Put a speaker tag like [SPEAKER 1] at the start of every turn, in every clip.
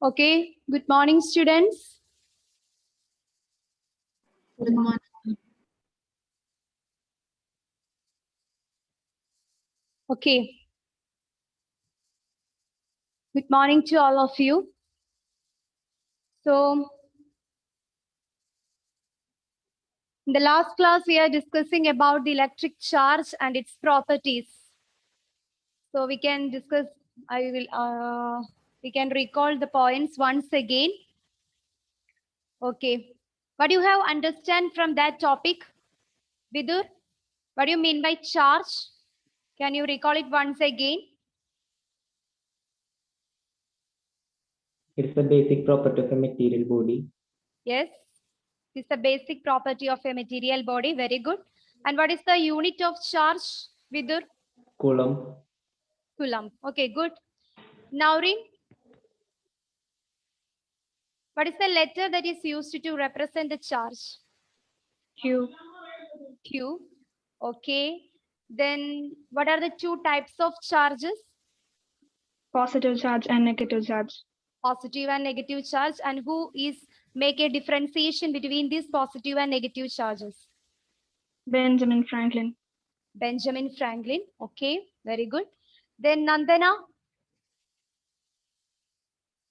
[SPEAKER 1] Okay, good morning, students.
[SPEAKER 2] Good morning.
[SPEAKER 1] Okay. Good morning to all of you. So, in the last class, we are discussing about the electric charge and its properties. So, we can discuss, we can recall the points once again. Okay. What do you have understand from that topic, Vidur? What do you mean by charge? Can you recall it once again?
[SPEAKER 3] It's the basic property of a material body.
[SPEAKER 1] Yes, it's the basic property of a material body. Very good. And what is the unit of charge, Vidur?
[SPEAKER 3] Coulomb.
[SPEAKER 1] Coulomb. Okay, good. Naurin, what is the letter that is used to represent the charge?
[SPEAKER 2] Q.
[SPEAKER 1] Q. Okay. Then what are the two types of charges?
[SPEAKER 2] Positive charge and negative charge.
[SPEAKER 1] Positive and negative charge. And who is make a differentiation between these positive and negative charges?
[SPEAKER 2] Benjamin Franklin.
[SPEAKER 1] Benjamin Franklin. Okay, very good. Then Nandana,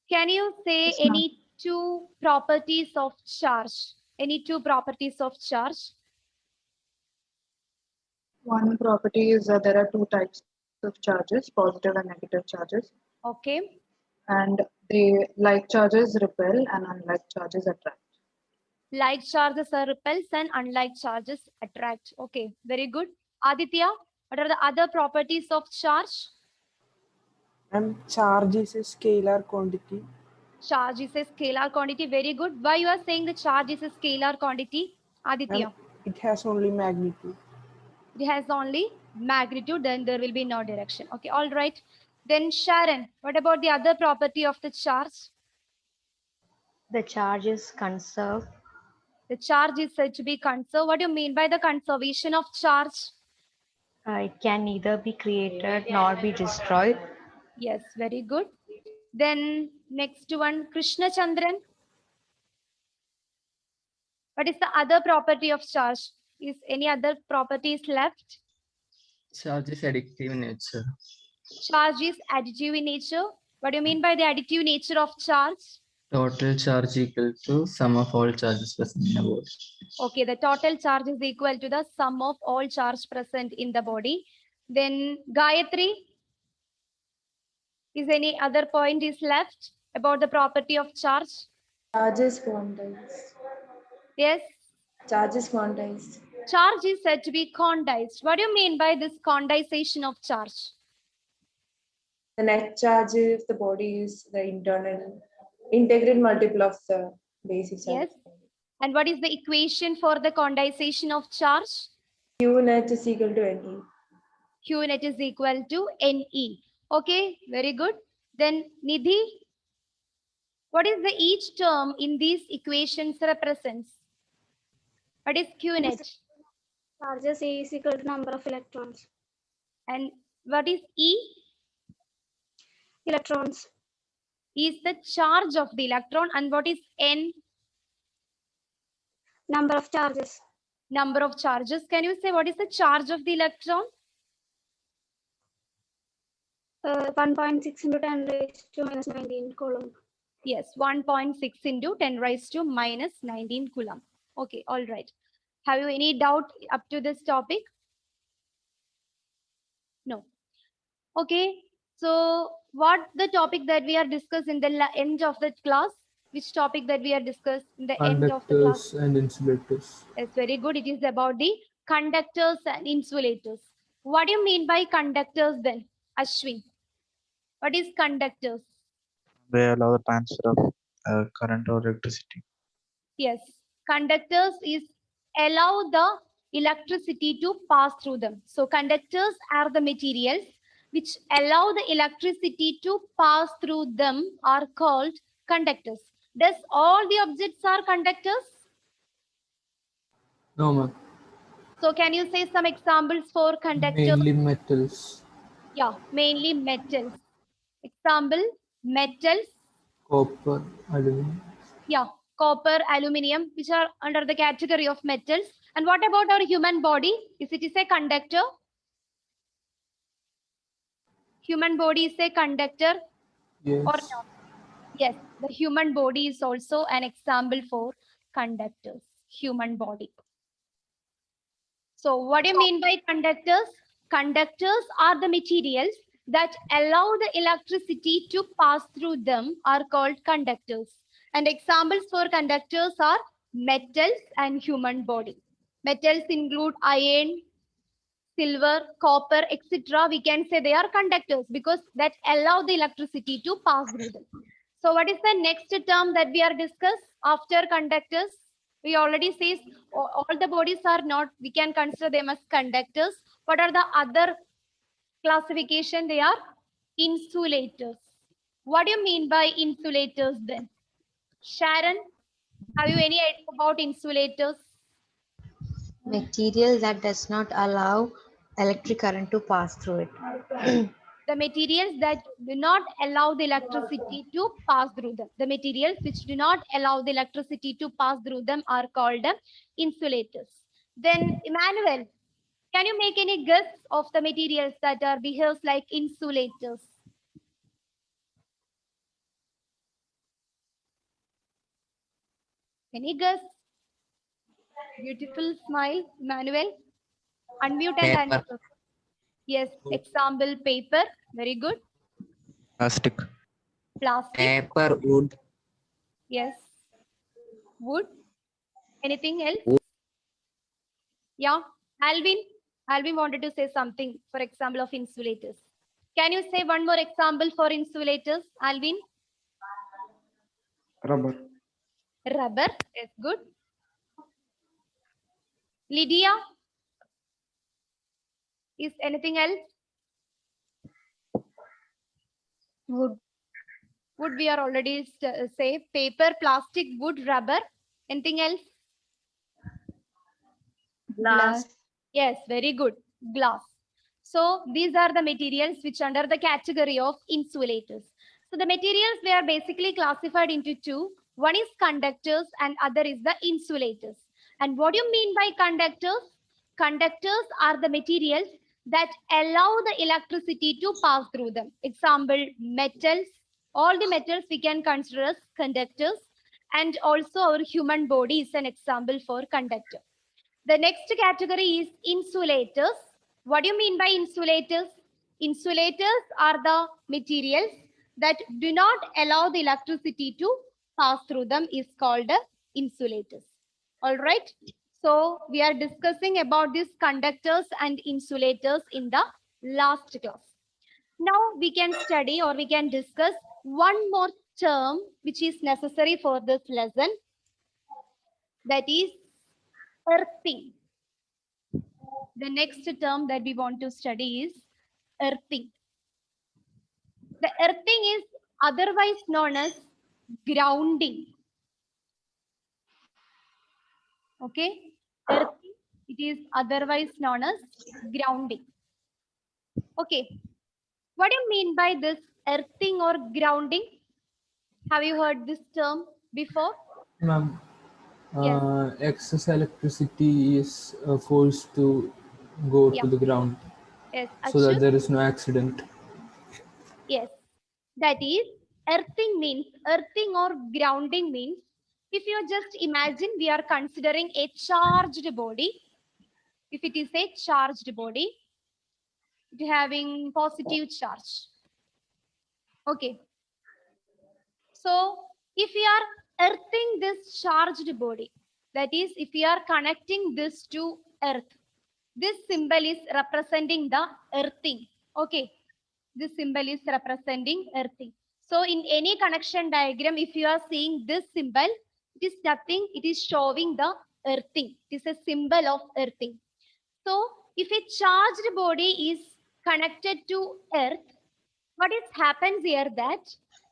[SPEAKER 1] can you say
[SPEAKER 2] Yes, ma'am.
[SPEAKER 1] any two properties of charge? Any two properties of charge?
[SPEAKER 4] One property is there are two types of charges, positive and negative charges,
[SPEAKER 1] Okay.
[SPEAKER 4] and they like charges repel and unlike charges attract.
[SPEAKER 1] Like charges are repels and unlike charges attract. Okay, very good. Aditya, what are the other properties of charge?
[SPEAKER 5] Charge is a scalar quantity.
[SPEAKER 1] Charge is a scalar quantity. Very good. Why you are saying the charge is a scalar quantity, Aditya?
[SPEAKER 5] It has only magnitude.
[SPEAKER 1] It has only magnitude, then there will be no direction. Okay, all right. Then Sharon, what about the other property of the charge?
[SPEAKER 6] The charge is conserved.
[SPEAKER 1] The charge is said to be conserved. What do you mean by the conservation of charge?
[SPEAKER 6] It can neither be created nor be destroyed.
[SPEAKER 1] Yes, very good. Then next one, Krishna Chandran. What is the other property of charge? Is any other properties left?
[SPEAKER 7] Charge is addictive in nature.
[SPEAKER 1] Charge is additive in nature. What do you mean by the additive nature of charge?
[SPEAKER 7] Total charge equal to sum of all charges present in a body.
[SPEAKER 1] Okay, the total charge is equal to the sum of all charge present in the body. Then Gayatri, is any other point is left about the property of charge?
[SPEAKER 8] Charge is quantized.
[SPEAKER 1] Yes.
[SPEAKER 8] Charge is quantized.
[SPEAKER 1] Charge is said to be quantized. What do you mean by this quantization of charge?
[SPEAKER 8] The net charge of the body is the integral multiple of the basic charge.
[SPEAKER 1] Yes. And what is the equation for the quantization of charge?
[SPEAKER 8] Q net is equal to NE.
[SPEAKER 1] Q net is equal to NE. Okay, very good. Then Nidhi, what is the each term in these equations represents? What is Q net?
[SPEAKER 9] Charges A is equal to number of electrons.
[SPEAKER 1] And what is E?
[SPEAKER 9] Electrons.
[SPEAKER 1] Is the charge of the electron. And what is N?
[SPEAKER 9] Number of charges.
[SPEAKER 1] Number of charges. Can you say what is the charge of the electron?
[SPEAKER 9] 1.6 into 10 raised to minus 19 coulomb.
[SPEAKER 1] Yes, 1.6 into 10 raised to minus 19 coulomb. Okay, all right. Have you any doubt up to this topic? No. Okay, so what the topic that we are discussed in the end of the class? Which topic that we are discussed in the end of the class?
[SPEAKER 5] Conductors and insulators.
[SPEAKER 1] It's very good. It is about the conductors and insulators. What do you mean by conductors then, Ashwin? What is conductors?
[SPEAKER 10] They allow the transfer of current or electricity.
[SPEAKER 1] Yes, conductors is allow the electricity to pass through them. So conductors are the materials which allow the electricity to pass through them are called conductors. Does all the objects are conductors?
[SPEAKER 5] No, ma'am.
[SPEAKER 1] So can you say some examples for conductors?
[SPEAKER 5] Mainly metals.
[SPEAKER 1] Yeah, mainly metals. Example, metals.
[SPEAKER 5] Copper, aluminum.
[SPEAKER 1] Yeah, copper, aluminium, which are under the category of metals. And what about our human body? Is it is a conductor? Human body is a conductor
[SPEAKER 5] Yes.
[SPEAKER 1] or not? Yes, the human body is also an example for conductors, human body. So what do you mean by conductors? Conductors are the materials that allow the electricity to pass through them are called conductors. And examples for conductors are metals and human body. Metals include iron, silver, copper, etc. We can say they are conductors because that allow the electricity to pass through them. So what is the next term that we are discuss after conductors? We already says all the bodies are not, we can consider them as conductors. What are the other classification? They are insulators. What do you mean by insulators then? Sharon, have you any idea about insulators?
[SPEAKER 6] Material that does not allow electric current to pass through it.
[SPEAKER 1] The materials that do not allow the electricity to pass through them. The materials which do not allow the electricity to pass through them are called insulators. Then Emmanuel, can you make any guess of the materials that are behaves like insulators? Any guess? Beautiful smile, Emmanuel. Unmute and
[SPEAKER 7] Paper.
[SPEAKER 1] answer. Yes, example paper. Very good.
[SPEAKER 10] Plastic.
[SPEAKER 1] Plastic.
[SPEAKER 7] Paper, wood.
[SPEAKER 1] Yes. Wood. Anything else?
[SPEAKER 7] Wood.
[SPEAKER 1] Yeah. Alvin. Alvin wanted to say something, for example, of insulators. Can you say one more example for insulators, Alvin?
[SPEAKER 3] Rubber.
[SPEAKER 1] Rubber is good. Lydia, is anything else?
[SPEAKER 6] Wood.
[SPEAKER 1] Wood we are already say paper, plastic, wood, rubber. Anything else?
[SPEAKER 6] Glass.
[SPEAKER 1] Yes, very good. Glass. So these are the materials which under the category of insulators. So the materials they are basically classified into two. One is conductors and other is the insulators. And what do you mean by conductors? Conductors are the materials that allow the electricity to pass through them. Example, metals. All the metals we can consider as conductors. And also our human body is an example for conductor. The next category is insulators. What do you mean by insulators? Insulators are the materials that do not allow the electricity to pass through them is called insulators. All right. So we are discussing about these conductors and insulators in the last class. Now we can study or we can discuss one more term which is necessary for this lesson. That is earthing. The next term that we want to study is earthing. The earthing is otherwise known as grounding. Okay, earthing, it is otherwise known as grounding. Okay, what do you mean by this earthing or grounding? Have you heard this term before?
[SPEAKER 5] Ma'am,
[SPEAKER 1] Yes.
[SPEAKER 5] excess electricity is forced to go
[SPEAKER 1] Yeah.
[SPEAKER 5] to the ground
[SPEAKER 1] Yes,
[SPEAKER 5] so that
[SPEAKER 1] Achyut?
[SPEAKER 5] there is no accident.
[SPEAKER 1] Yes, that is earthing means, earthing or grounding means, if you just imagine we are considering a charged body, if it is a charged body, it having positive charge. Okay. So if we are earthing this charged body, that is if we are connecting this to earth, this symbol is representing the earthing. Okay. This symbol is representing earthing. So in any connection diagram, if you are seeing this symbol, it is nothing, it is showing the earthing. It is a symbol of earthing. So if a charged body is connected to earth, what is happens here that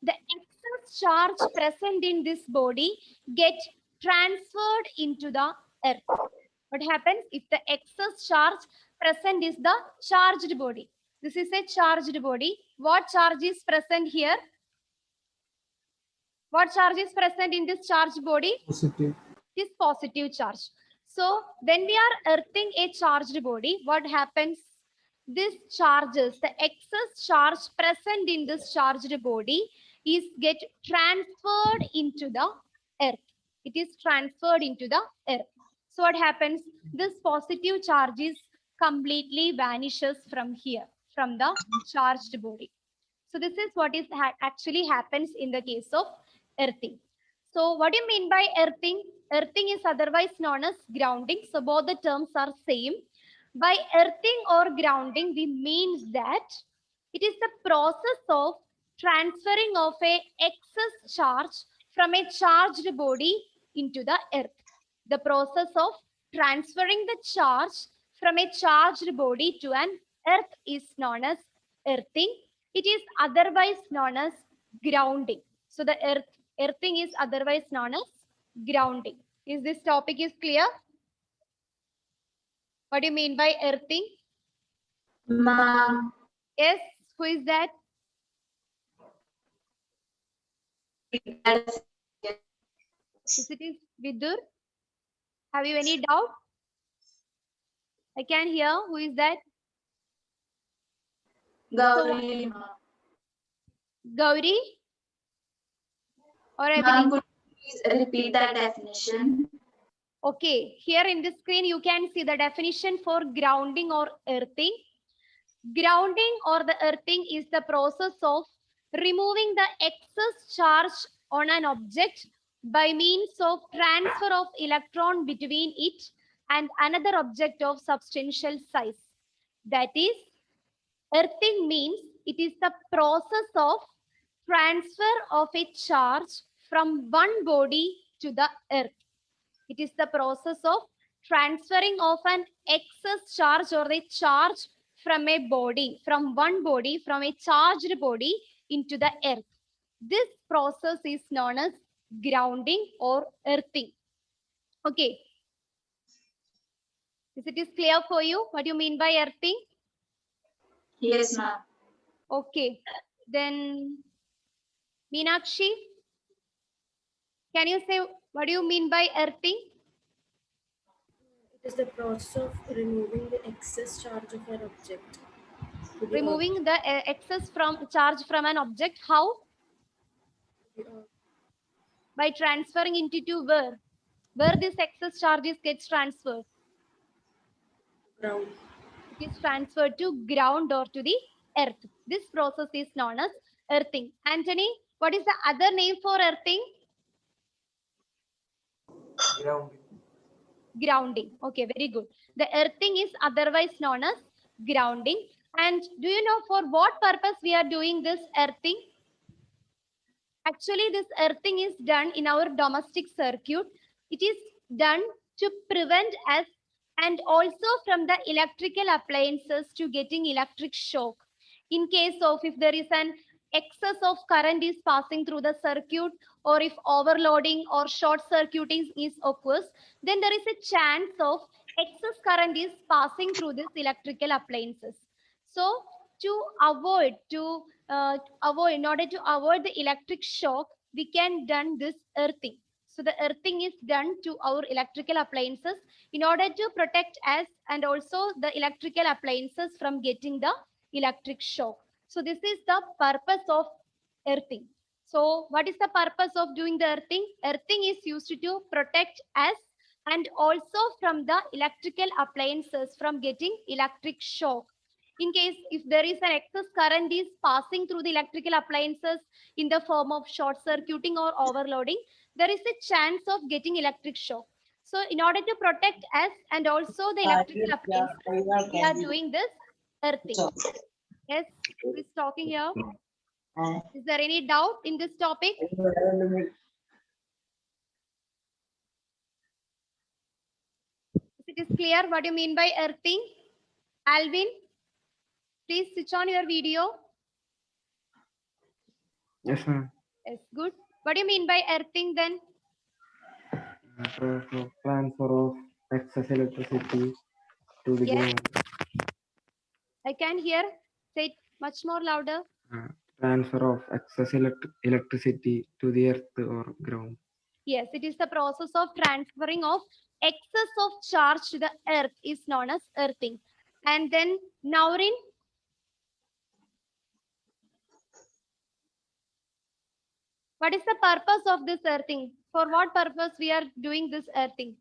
[SPEAKER 1] the excess charge present in this body get transferred into the earth. What happens if the excess charge present is the charged body? This is a charged body. What charge is present here? What charge is present in this charged body?
[SPEAKER 5] Positive.
[SPEAKER 1] It is positive charge. So when we are earthing a charged body, what happens? This charges, the excess charge present in this charged body is get transferred into the earth. It is transferred into the earth. So what happens? This positive charge is completely vanishes from here, from the charged body. So this is what is actually happens in the case of earthing. So what do you mean by earthing? Earthing is otherwise known as grounding. So both the terms are same. By earthing or grounding, we means that it is the process of transferring of a excess charge from a charged body into the earth. The process of transferring the charge from a charged body to an earth is known as earthing. It is otherwise known as grounding. So the earthing is otherwise known as grounding. Is this topic is clear? What do you mean by earthing?
[SPEAKER 9] Ma'am.
[SPEAKER 1] Yes, who is that? Is it is Vidur? Have you any doubt? I can hear. Who is that?
[SPEAKER 9] Gauri.
[SPEAKER 1] Gauri? Or
[SPEAKER 9] Ma'am,
[SPEAKER 1] Evelyn?
[SPEAKER 9] could you please repeat that definition?
[SPEAKER 1] Okay, here in the screen you can see the definition for grounding or earthing. Grounding or the earthing is the process of removing the excess charge on an object by means of transfer of electron between it and another object of substantial size. That is, earthing means it is the process of transfer of a charge from one body to the earth. It is the process of transferring of an excess charge or a charge from a body, from one body, from a charged body into the earth. This process is known as grounding or earthing. Okay. Is it is clear for you? What do you mean by earthing?
[SPEAKER 9] Yes, ma'am.
[SPEAKER 1] Okay. Then, Meenakshi, can you say what do you mean by earthing?
[SPEAKER 11] It is the process of removing the excess charge of an object.
[SPEAKER 1] Removing the excess from charge from an object. How? By transferring it to where? Where this excess charges gets transferred?
[SPEAKER 11] Ground.
[SPEAKER 1] It is transferred to ground or to the earth. This process is known as earthing. Anthony, what is the other name for earthing?
[SPEAKER 5] Grounding.
[SPEAKER 1] Grounding. Okay, very good. The earthing is otherwise known as grounding. And do you know for what purpose we are doing this earthing? Actually, this earthing is done in our domestic circuit. It is done to prevent us and also from the electrical appliances to getting electric shock. In case of if there is an excess of current is passing through the circuit, or if overloading or short circuiting is occurs, then there is a chance of excess current is passing through these electrical appliances. So to avoid, in order to avoid the electric shock, we can done this earthing. So the earthing is done to our electrical appliances in order to protect us and also the electrical appliances from getting the electric shock. So this is the purpose of earthing. So what is the purpose of doing the earthing? Earthing is used to protect us and also from the electrical appliances from getting electric shock. In case if there is an excess current is passing through the electrical appliances in the form of short circuiting or overloading, there is a chance of getting electric shock. So in order to protect us and also the electrical appliances, we are doing this earthing. Yes, who is talking here? Is there any doubt in this topic? It is clear what you mean by earthing. Alvin, please switch on your video.
[SPEAKER 3] Yes, ma'am.
[SPEAKER 1] Yes, good. What do you mean by earthing then?
[SPEAKER 3] Transfer of excess electricity to the
[SPEAKER 1] Yes.
[SPEAKER 3] ground.
[SPEAKER 1] I can hear. Say it much more louder.
[SPEAKER 3] Transfer of excess electricity to the earth or ground.
[SPEAKER 1] Yes, it is the process of transferring of excess of charge to the earth is known as earthing. And then Naurin, what is the purpose of this earthing? For what purpose we are doing this earthing?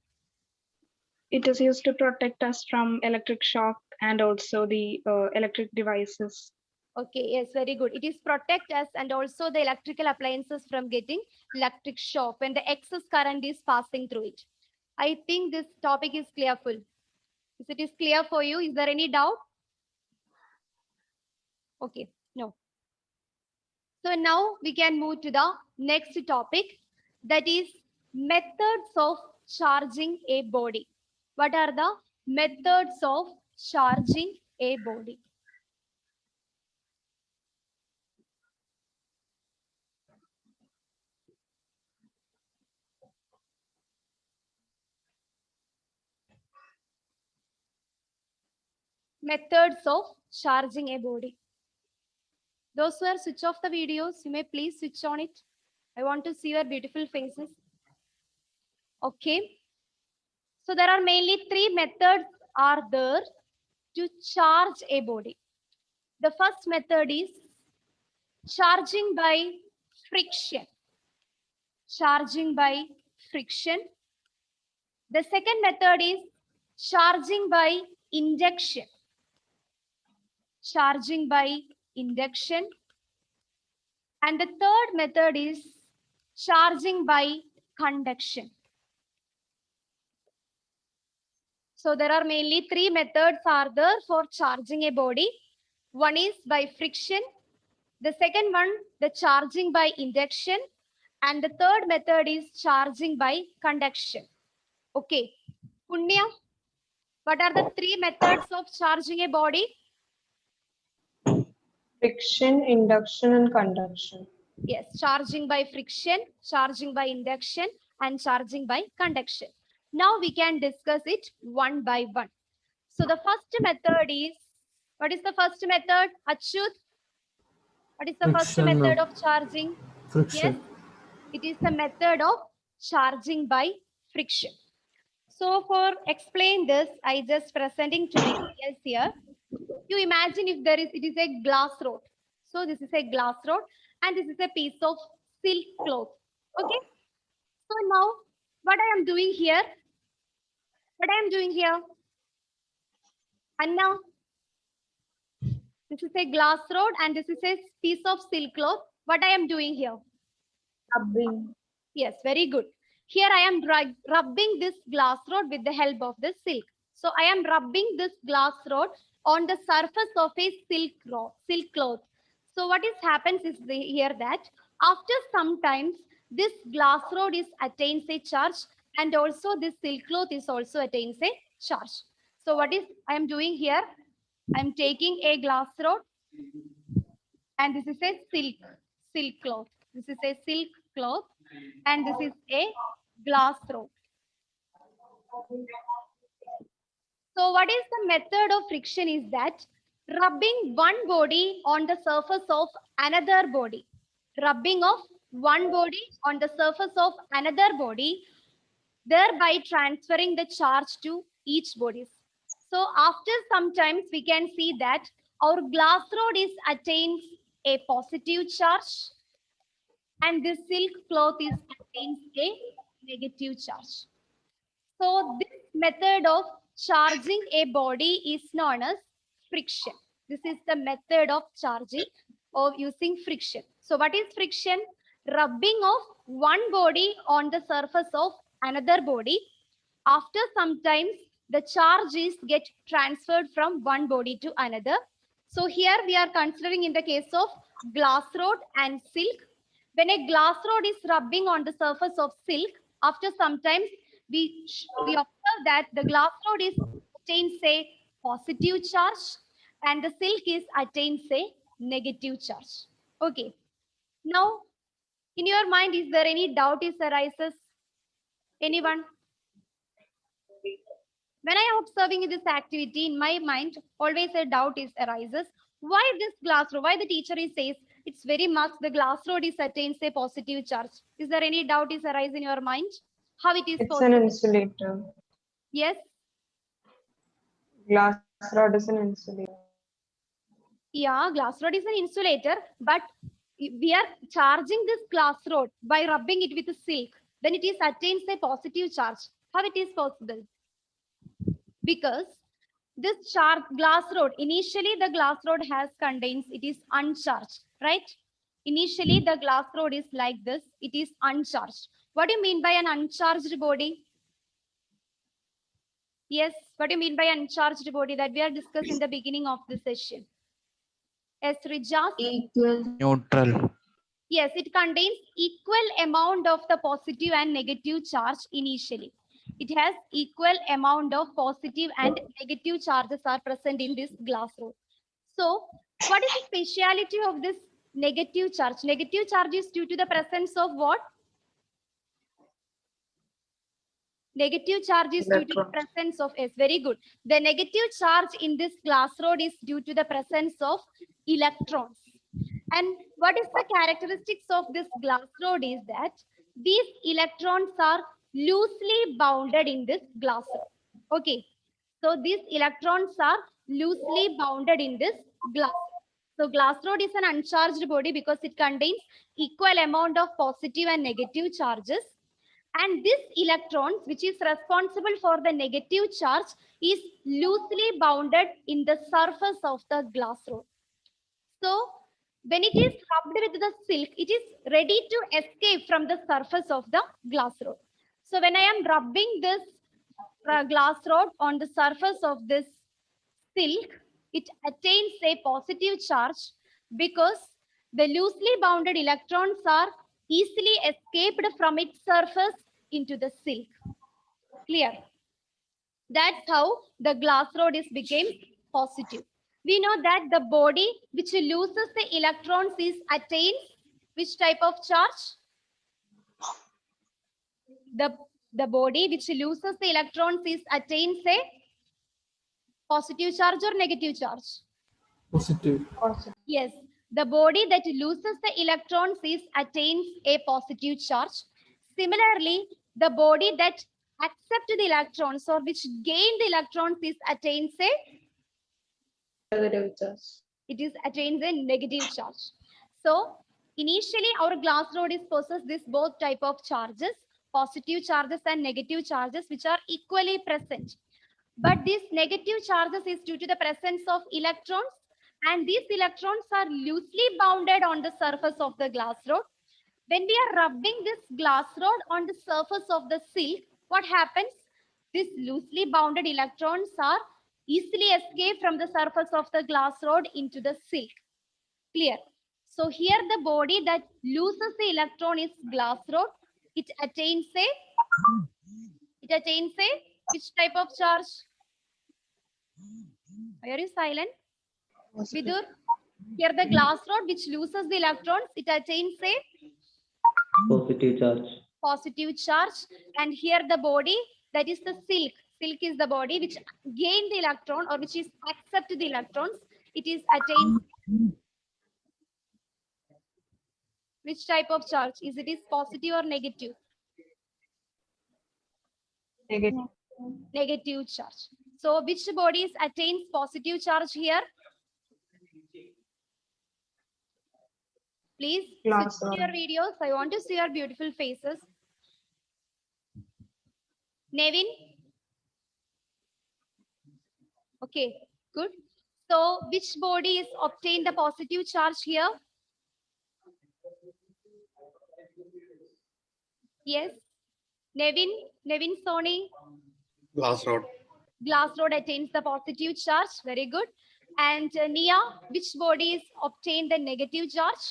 [SPEAKER 2] It is used to protect us from electric shock and also the electric devices.
[SPEAKER 1] Okay, yes, very good. It is protect us and also the electrical appliances from getting electric shock when the excess current is passing through it. I think this topic is clearful. If it is clear for you, is there any doubt? Okay, no. So now we can move to the next topic, that is methods of charging a body. What are the methods of charging a body? Methods of charging a body. Those who are switch off the videos, you may please switch on it. I want to see your beautiful faces. Okay. So there are mainly three methods are there to charge a body. The first method is charging by friction. Charging by friction. The second method is charging by induction. Charging by induction. And the third method is charging by conduction. So there are mainly three methods are there for charging a body. One is by friction. The second one, the charging by induction. And the third method is charging by conduction. Okay. Punya, what are the three methods of charging a body?
[SPEAKER 8] Friction, induction, and conduction.
[SPEAKER 1] Yes, charging by friction, charging by induction, and charging by conduction. Now we can discuss it one by one. So the first method is, what is the first method? Achyut, what is the first
[SPEAKER 5] Friction,
[SPEAKER 1] method of charging?
[SPEAKER 5] Friction.
[SPEAKER 1] Yes, it is the method of charging by friction. So for explain this, I just presenting two details here. You imagine if there is, it is a glass rod. So this is a glass rod and this is a piece of silk cloth. Okay. So now what I am doing here, Anna, this is a glass rod and this is a piece of silk cloth. What I am doing here?
[SPEAKER 8] Rubbing.
[SPEAKER 1] Yes, very good. Here I am rubbing this glass rod with the help of the silk. So I am rubbing this glass rod on the surface of a silk cloth. So what is happens is here that after some times this glass rod is attains a charge and also this silk cloth is also attains a charge. So what is I am doing here? I am taking a glass rod and this is a silk cloth. This is a silk cloth and this is a glass rod. So what is the method of friction is that rubbing one body on the surface of another body. Rubbing of one body on the surface of another body, thereby transferring the charge to each body. So after some times we can see that our glass rod is attains a positive charge and this silk cloth is attains a negative charge. So this method of charging a body is known as friction. This is the method of charging of using friction. So what is friction? Rubbing of one body on the surface of another body. After some times, the charge is get transferred from one body to another. So here we are considering in the case of glass rod and silk. When a glass rod is rubbing on the surface of silk, after some times we observe that the glass rod is attains a positive charge and the silk is attains a negative charge. Okay. Now, in your mind, is there any doubt is arises? Anyone? When I am observing this activity, in my mind, always a doubt is arises. Why this glass rod? Why the teacher is says it's very much the glass rod is attains a positive charge. Is there any doubt is arise in your mind? How it is
[SPEAKER 8] It's
[SPEAKER 1] possible?
[SPEAKER 8] an insulator.
[SPEAKER 1] Yes.
[SPEAKER 8] Glass rod is an insulator.
[SPEAKER 1] Yeah, glass rod is an insulator, but we are charging this glass rod by rubbing it with silk. Then it is attains a positive charge. How it is possible? Because this charge glass rod, initially the glass rod has contains, it is uncharged, right? Initially the glass rod is like this, it is uncharged. What do you mean by an uncharged body? Yes, what do you mean by uncharged body that we are discussing in the beginning of the session? Yes, Rijas?
[SPEAKER 10] Neutral.
[SPEAKER 1] Yes, it contains equal amount of the positive and negative charge initially. It has equal amount of positive and negative charges are present in this glass rod. So, what is the speciality of this negative charge? Negative charge is due to the presence of what? Negative charge is due to the presence of S. Very good. The negative charge in this glass rod is due to the presence of electrons. And what is the characteristics of this glass rod is that these electrons are loosely bounded in this glass rod. Okay. So these electrons are loosely bounded in this glass. So glass rod is an uncharged body because it contains equal amount of positive and negative charges. And this electrons, which is responsible for the negative charge, is loosely bounded in the surface of the glass rod. So when it is rubbed with the silk, it is ready to escape from the surface of the glass rod. So when I am rubbing this glass rod on the surface of this silk, it attains a positive charge because the loosely bounded electrons are easily escaped from its surface into the silk. Clear? That's how the glass rod is became positive. We know that the body which loses the electrons is attains which type of charge? The body which loses the electrons is attains a positive charge or negative charge?
[SPEAKER 5] Positive.
[SPEAKER 1] Yes, the body that loses the electrons is attains a positive charge. Similarly, the body that accepts the electrons or which gain the electrons is attains a
[SPEAKER 8] Negative charge.
[SPEAKER 1] it is attains a negative charge. So initially our glass rod is possess this both type of charges, positive charges and negative charges, which are equally present. But these negative charges is due to the presence of electrons, and these electrons are loosely bounded on the surface of the glass rod. When we are rubbing this glass rod on the surface of the silk, what happens? These loosely bounded electrons are easily escape from the surface of the glass rod into the silk. Clear? So here the body that loses the electron is glass rod. It attains a which type of charge? Why are you silent? Vidur, here the glass rod which loses the electrons, it attains a
[SPEAKER 7] Positive charge.
[SPEAKER 1] positive charge. And here the body, that is the silk. Silk is the body which gain the electron or which is accept the electrons. It is attained. Which type of charge? Is it is positive or negative?
[SPEAKER 8] Negative.
[SPEAKER 1] Negative charge. So which bodies attains positive charge here? Please switch to your videos. I want to see your beautiful faces. Nevin? Okay, good. So which body is obtained the positive charge here? Yes. Nevin Soni?
[SPEAKER 12] Glass rod.
[SPEAKER 1] Glass rod attains the positive charge. Very good. And Nia, which bodies obtain the negative charge?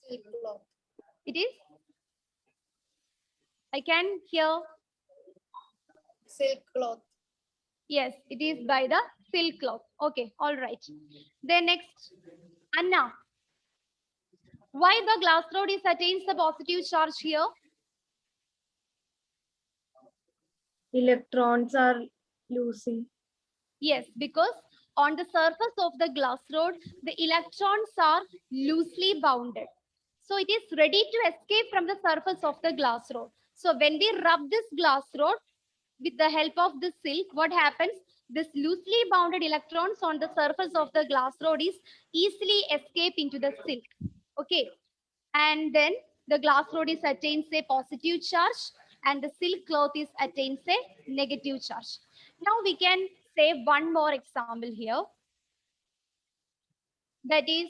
[SPEAKER 11] Silk cloth.
[SPEAKER 1] It is? I can hear.
[SPEAKER 11] Silk cloth.
[SPEAKER 1] Yes, it is by the silk cloth. Okay, all right. Then next, Anna. Why the glass rod is attains the positive charge here?
[SPEAKER 9] Electrons are losing.
[SPEAKER 1] Yes, because on the surface of the glass rod, the electrons are loosely bounded. So it is ready to escape from the surface of the glass rod. So when we rub this glass rod with the help of the silk, what happens? This loosely bounded electrons on the surface of the glass rod is easily escape into the silk. Okay. And then the glass rod is attains a positive charge and the silk cloth is attains a negative charge. Now we can say one more example here. That is,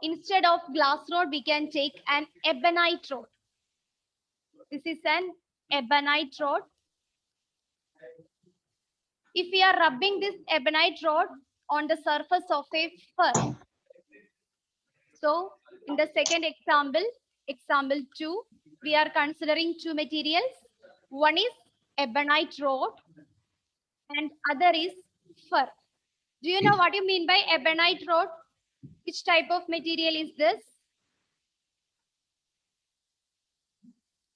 [SPEAKER 1] instead of glass rod, we can take an ebonite rod. This is an ebonite rod. If we are rubbing this ebonite rod on the surface of a fur. So in the second example, example 2, we are considering two materials. One is ebonite rod and other is fur. Do you know what you mean by ebonite rod? Which type of material is this?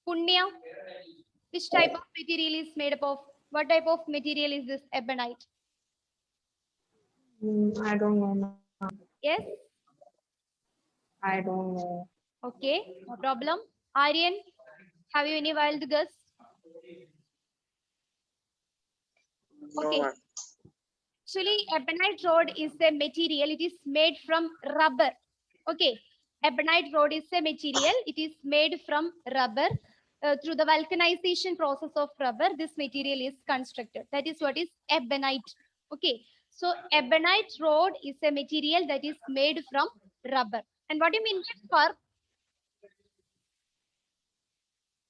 [SPEAKER 1] Punya, which type of material is made up of? What type of material is this ebonite?
[SPEAKER 8] I don't know.
[SPEAKER 1] Yes?
[SPEAKER 8] I don't know.
[SPEAKER 1] Okay, no problem. Aryan, have you any wild guess? Okay. Actually, ebonite rod is a material. It is made from rubber. Okay. Ebonite rod is a material. It is made from rubber. Through the vulcanization process of rubber, this material is constructed. That is what is ebonite. Okay. So ebonite rod is a material that is made from rubber. And what do you mean by fur?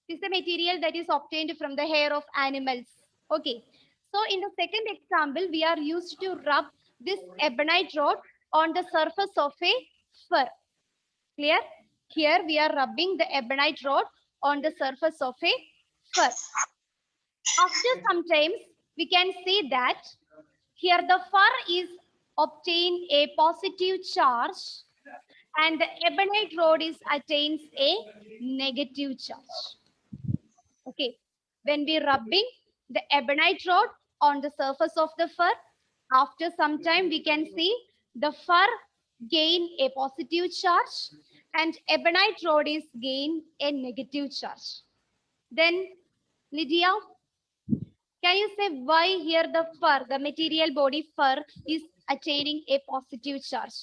[SPEAKER 1] This is a material that is obtained from the hair of animals. Okay. So in the second example, we are used to rub this ebonite rod on the surface of a fur. Clear? Here we are rubbing the ebonite rod on the surface of a fur. After some time, we can see that here the fur is obtained a positive charge and the ebonite rod is attains a negative charge. Okay, when we rubbing the ebonite rod on the surface of the fur, after some time we can see the fur gain a positive charge and ebonite rod is gain a negative charge. Then Lydia, can you say why here the fur, the material body fur is attaining a positive charge?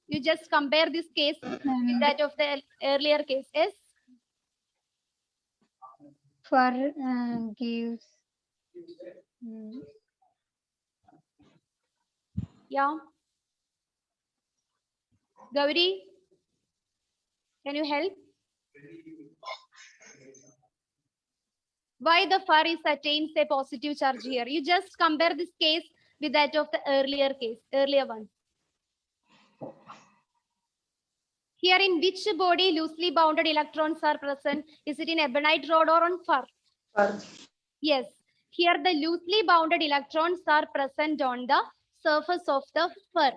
[SPEAKER 1] You just compare this case with that of the earlier case. Yes?
[SPEAKER 6] Fur gives
[SPEAKER 1] Yeah. Gauri, can you help? Why the fur is attains a positive charge here? You just compare this case with that of the earlier case, earlier one. Here in which body loosely bounded electrons are present? Is it in ebonite rod or on fur?
[SPEAKER 8] Fur.
[SPEAKER 1] Yes. Here the loosely bounded electrons are present on the surface of the fur.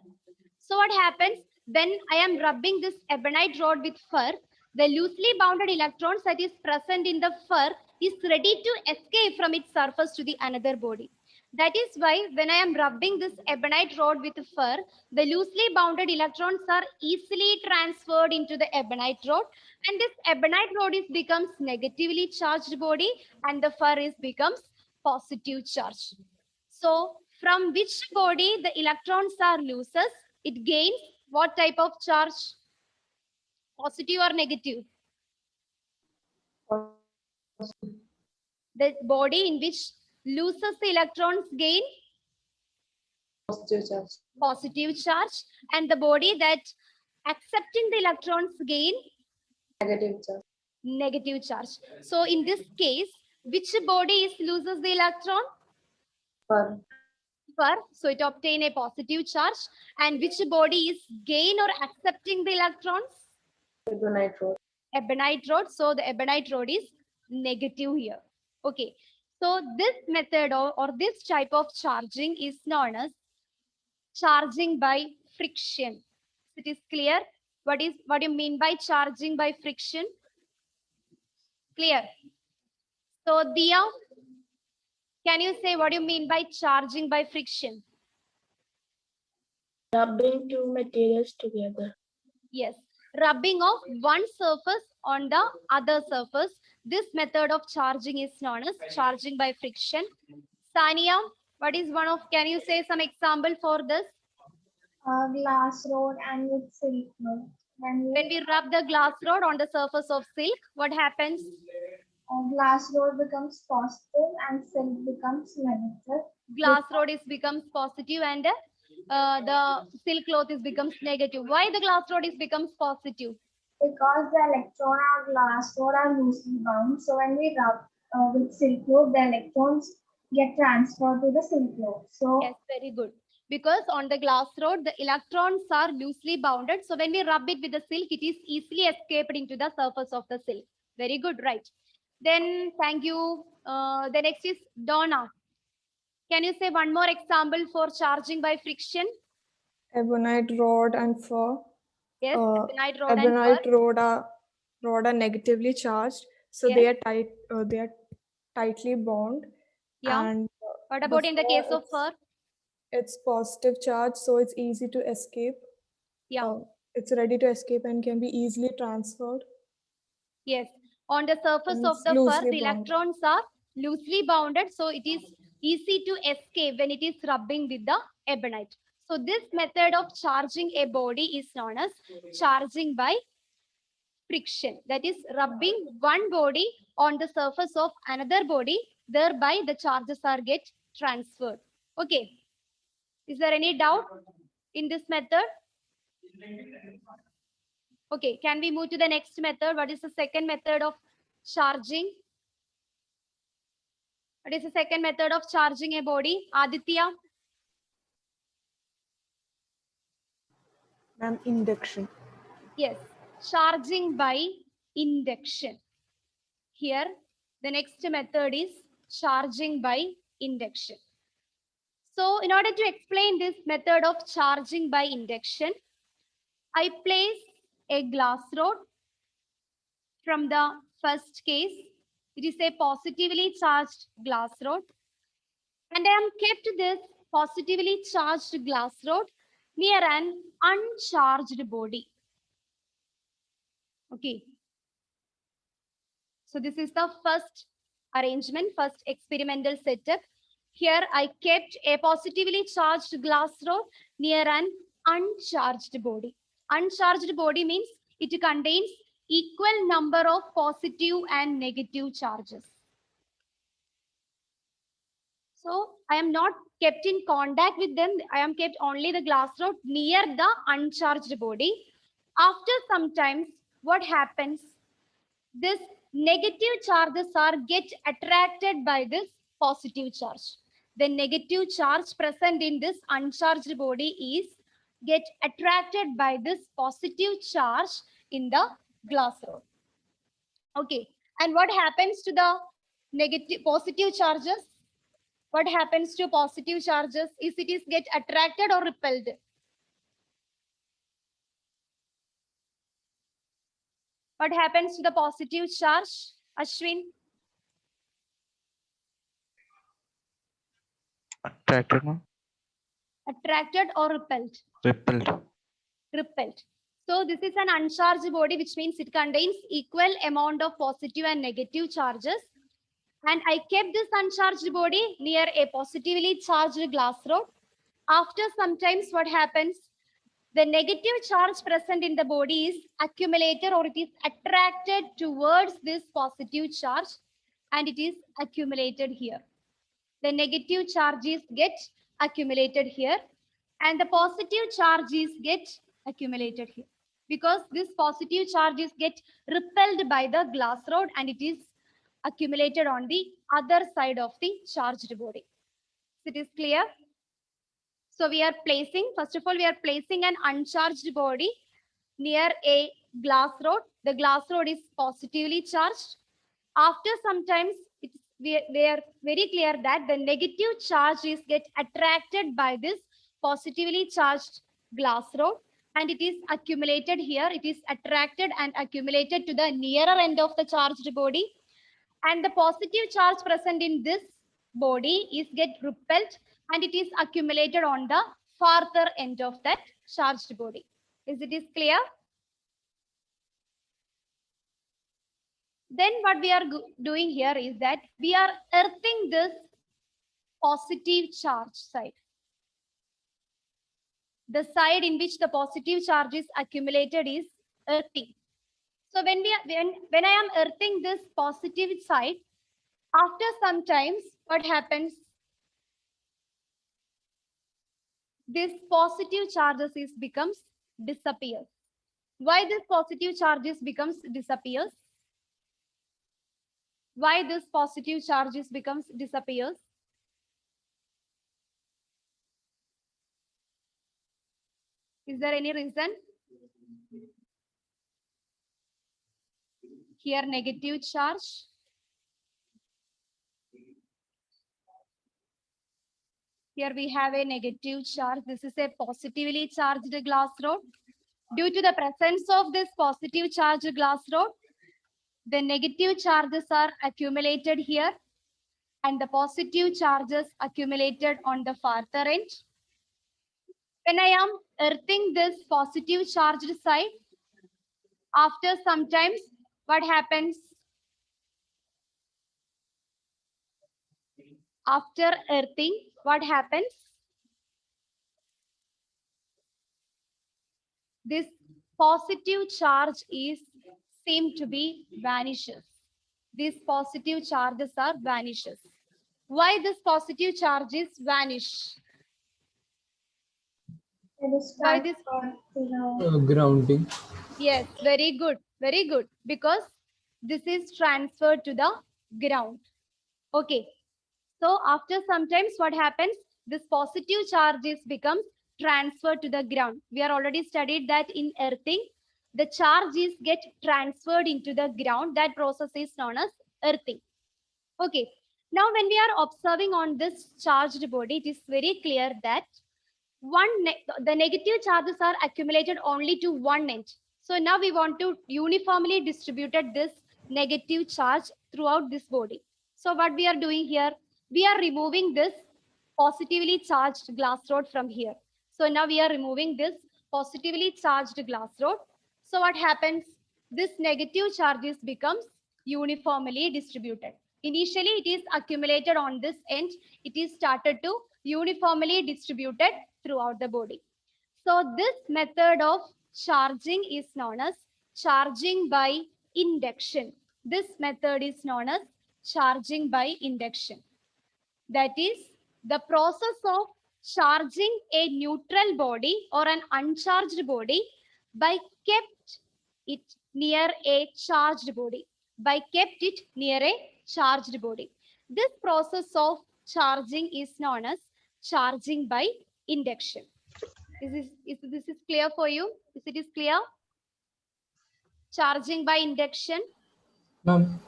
[SPEAKER 1] So what happens when I am rubbing this ebonite rod with fur? The loosely bounded electrons that is present in the fur is ready to escape from its surface to the another body. That is why when I am rubbing this ebonite rod with fur, the loosely bounded electrons are easily transferred into the ebonite rod, and this ebonite rod is becomes negatively charged body and the fur is becomes positive charge. So from which body the electrons are loses, it gains what type of charge? Positive or negative? The body in which loses the electrons gain
[SPEAKER 8] Positive charge.
[SPEAKER 1] positive charge, and the body that accepting the electrons gain
[SPEAKER 8] Negative charge.
[SPEAKER 1] negative charge. So in this case, which body is loses the electron?
[SPEAKER 8] Fur.
[SPEAKER 1] Fur. So it obtain a positive charge. And which body is gain or accepting the electrons?
[SPEAKER 8] Ebonite rod.
[SPEAKER 1] Ebonite rod. So the ebonite rod is negative here. Okay. So this method or this type of charging is known as charging by friction. It is clear what you mean by charging by friction? Clear. So Dia, Can you say what you mean by charging by friction?
[SPEAKER 11] Rubbing two materials together.
[SPEAKER 1] Yes, rubbing of one surface on the other surface. This method of charging is known as charging by friction. Sania, what is one of, can you say some example for this?
[SPEAKER 9] Glass rod and with silk rod.
[SPEAKER 1] When we rub the glass rod on the surface of silk, what happens?
[SPEAKER 9] Glass rod becomes positive and silk becomes negative.
[SPEAKER 1] Glass rod is becomes positive and the silk cloth is becomes negative. Why the glass rod is becomes positive?
[SPEAKER 9] Because the electron and glass rod are loosely bound. So when we rub with silk cloth, the electrons get transferred to the silk cloth. So
[SPEAKER 1] yes, very good. Because on the glass rod, the electrons are loosely bounded. So when we rub it with the silk, it is easily escaped into the surface of the silk. Very good, right? Then thank you. The next is Donna. Can you say one more example for charging by friction?
[SPEAKER 12] Ebonite rod and fur.
[SPEAKER 1] Yes, ebonite rod and
[SPEAKER 12] Ebonite
[SPEAKER 1] fur.
[SPEAKER 12] rod are negatively charged, so
[SPEAKER 1] Yes.
[SPEAKER 12] they are tight. They are tightly bound.
[SPEAKER 1] Yeah.
[SPEAKER 12] And
[SPEAKER 1] What about in the case of fur?
[SPEAKER 12] It's positive charge, so it's easy to escape.
[SPEAKER 1] Yeah.
[SPEAKER 12] It's ready to escape and can be easily transferred.
[SPEAKER 1] Yes. On the surface
[SPEAKER 12] And
[SPEAKER 1] of
[SPEAKER 12] it's
[SPEAKER 1] the fur,
[SPEAKER 12] loosely
[SPEAKER 1] the
[SPEAKER 12] bound.
[SPEAKER 1] electrons are loosely bounded, so it is easy to escape when it is rubbing with the ebonite. So this method of charging a body is known as charging by friction. That is rubbing one body on the surface of another body, thereby the charges are get transferred. Okay. Is there any doubt in this method? Okay, can we move to the next method? What is the second method of charging? What is the second method of charging a body? Aditya?
[SPEAKER 4] Ma'am, induction.
[SPEAKER 1] Yes, charging by induction. Here, the next method is charging by induction. So, in order to explain this method of charging by induction, I place a glass rod. From the first case, it is a positively charged glass rod. And I am kept this positively charged glass rod near an uncharged body. Okay. So this is the first arrangement, first experimental setup. Here I kept a positively charged glass rod near an uncharged body. Uncharged body means it contains equal number of positive and negative charges. So I am not kept in contact with them. I am kept only the glass rod near the uncharged body. After some times, what happens? This negative charges are get attracted by this positive charge. The negative charge present in this uncharged body is get attracted by this positive charge in the glass rod. Okay, and what happens to the positive charges? What happens to positive charges? Is it is get attracted or repelled? What happens to the positive charge, Ashwin?
[SPEAKER 10] Attracted, no?
[SPEAKER 1] Attracted or repelled?
[SPEAKER 10] Repelled.
[SPEAKER 1] Repelled. So this is an uncharged body, which means it contains equal amount of positive and negative charges. And I kept this uncharged body near a positively charged glass rod. After some times, what happens? The negative charge present in the body is accumulated, or it is attracted towards this positive charge, and it is accumulated here. The negative charges get accumulated here, and the positive charges get accumulated here, because this positive charges get repelled by the glass rod and it is accumulated on the other side of the charged body. It is clear? So we are placing, first of all, we are placing an uncharged body near a glass rod. The glass rod is positively charged. After some times, we are very clear that the negative charge is get attracted by this positively charged glass rod, and it is accumulated here. It is attracted and accumulated to the nearer end of the charged body. And the positive charge present in this body is get repelled and it is accumulated on the farther end of that charged body. Is it is clear? Then what we are doing here is that we are earthing this positive charge side. The side in which the positive charge is accumulated is earthing. So when I am earthing this positive side, after some times, what happens? This positive charges becomes disappears. Why this positive charges becomes disappears? Why this positive charges becomes disappears? Is there any reason? Here negative charge. Here we have a negative charge. This is a positively charged glass rod. Due to the presence of this positive charged glass rod, the negative charges are accumulated here and the positive charges accumulated on the farther end. When I am earthing this positive charged side, after some times, what happens? After earthing, what happens? This positive charge is seem to be vanishes. These positive charges are vanishes. Why this positive charges vanish? Why this?
[SPEAKER 5] Grounding.
[SPEAKER 1] Yes, very good, very good. Because this is transferred to the ground. Okay. So after sometimes what happens? This positive charges becomes transferred to the ground. We are already studied that in earthing, the charges get transferred into the ground. That process is known as earthing. Okay. Now when we are observing on this charged body, it is very clear that the negative charges are accumulated only to one end. So now we want to uniformly distribute this negative charge throughout this body. So what we are doing here, we are removing this positively charged glass rod from here. So now we are removing this positively charged glass rod. So what happens? This negative charges becomes uniformly distributed. Initially, it is accumulated on this end. It is started to uniformly distributed throughout the body. So this method of charging is known as charging by induction. This method is known as charging by induction. That is the process of charging a neutral body or an uncharged body by kept it near a charged body. By kept it near a charged body. This process of charging is known as charging by induction. Is this clear for you? Is it is clear? Charging by induction.
[SPEAKER 5] Ma'am,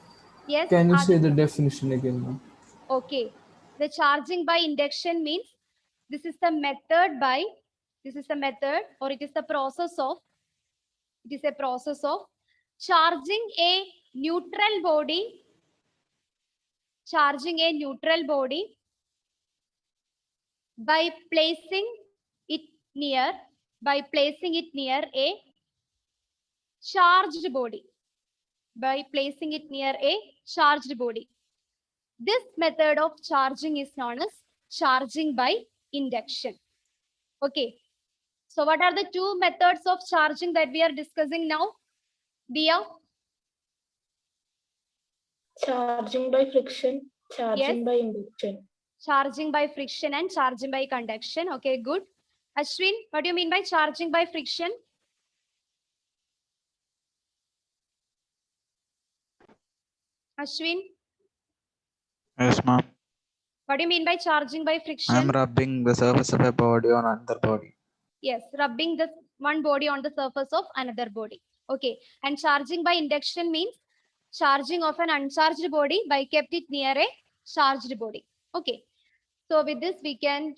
[SPEAKER 1] Yes.
[SPEAKER 5] can you say the definition again, ma'am?
[SPEAKER 1] Okay. The charging by induction means this is the method or it is the process of, charging a neutral body by placing it near a charged body. This method of charging is known as charging by induction. Okay. So what are the two methods of charging that we are discussing now? Dia?
[SPEAKER 11] Charging by friction, charging by induction.
[SPEAKER 1] Charging by friction and charging by conduction. Okay, good. Ashwin, what do you mean by charging by friction? Ashwin?
[SPEAKER 10] Yes, ma'am.
[SPEAKER 1] What do you mean by charging by friction?
[SPEAKER 10] I'm rubbing the surface of a body on another body.
[SPEAKER 1] Yes, rubbing the one body on the surface of another body. Okay, and charging by induction means charging of an uncharged body by kept it near a charged body. Okay, so with this we can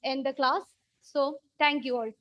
[SPEAKER 1] end the class. So thank you all.